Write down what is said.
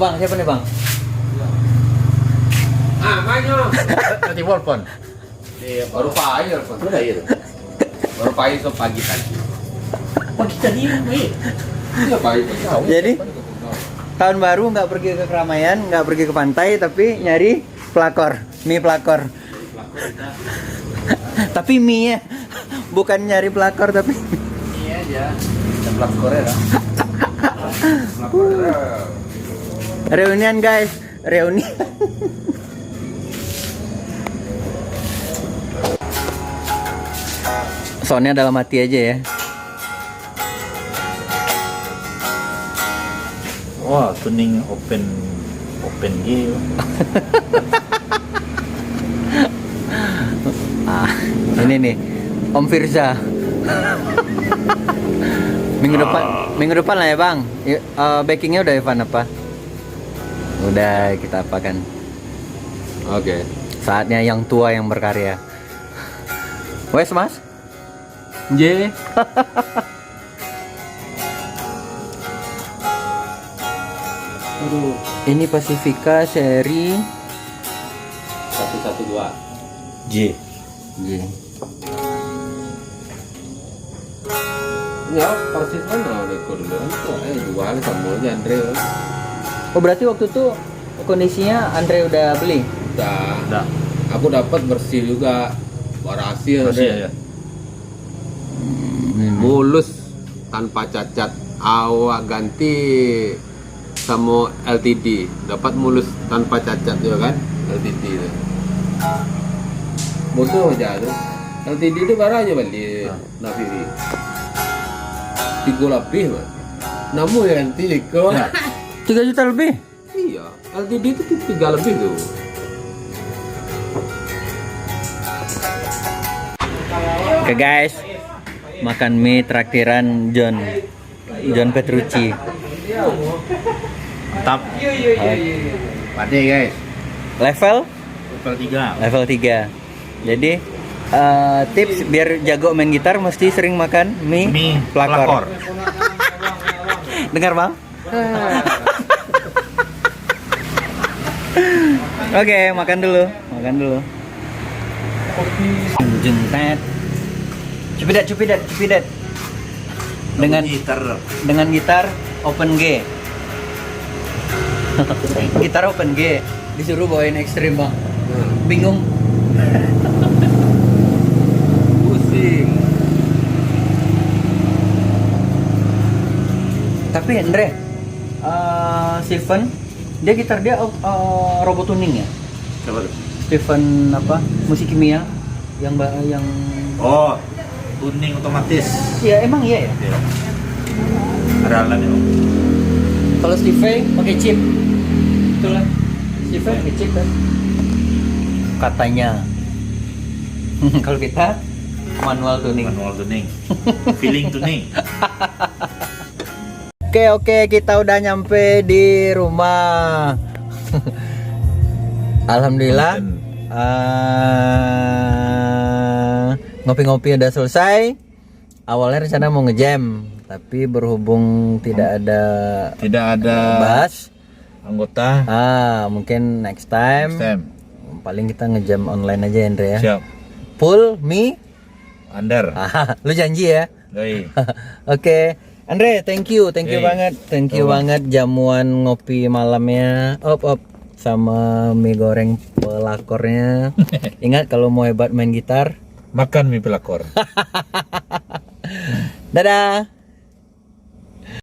bang, siapa nih bang? Ah, banyak. Nanti telepon. Baru pagi telepon. Sudah itu. Baru pagi so pagi tadi. Pagi tadi, baik. Iya pagi. Jadi tahun baru nggak pergi ke keramaian, nggak pergi ke pantai, tapi nyari pelakor, mie pelakor. Tapi mie ya, bukan nyari pelakor tapi. Iya aja. Dan pelakor ya. Pelakor. Reunian guys, reunian. Soundnya dalam hati aja ya. Wah, tuning open gitu. Ini nih, Om Firza. Minggu depan lah ya bang. Backingnya udah Evan apa? Udah kita apakan. Oke. Saatnya yang tua yang berkarya. Wes mas? J. Aduh, ini Pasifika seri 112. J. J. Ya, persis mana udah kau dulu kan? Jual sama aja Andre. Oh berarti waktu itu kondisinya Andre udah beli? Udah. Aku dapat bersih juga. Berhasil Masih ya. mulus tanpa cacat. Awak ganti sama LTD. Dapat mulus tanpa cacat juga kan? LTD itu. Butuh aja tuh. LTD itu baru aja beli Navivi. 3 lebih mas. Namun yang 3 3 juta lebih? Iya, LTD itu 3 lebih tuh. Oke guys, makan mie traktiran John Petrucci. Mantap. Pade guys. Level Level 3. Jadi tips biar jago main gitar mesti sering makan mie pelakor. Dengar bang? Oke, makan dulu. Jengtet. Cupidat. Dengan gitar open G. Gitar open G. Disuruh bawain ekstrim bang. Bingung. Pusing. Tapi Andre, Steven, dia gitar dia robot tuning ya. Siapa tuh? Steven apa? Musik kimia yang Oh, tuning otomatis. ya emang iya ya. Iya. Ada alatnya. Kalau Steve pakai chip. Betul lah. Steve pakai chip kan. Katanya. Kalau kita manual tuning. Feeling tuning. Oke, kita udah nyampe di rumah. Alhamdulillah. Ngopi-ngopi udah selesai. Awalnya rencana mau ngejam, tapi berhubung tidak ada bass anggota. Mungkin next time. Paling kita ngejam online aja Andre ya. Siap. Full me Under. Lu janji ya. Doi. Oke. Andre, thank you banget. Thank you banget jamuan ngopi malamnya. Op sama mie goreng pelakornya. Ingat kalau mau hebat main gitar, Makan mie pelakor. dadah.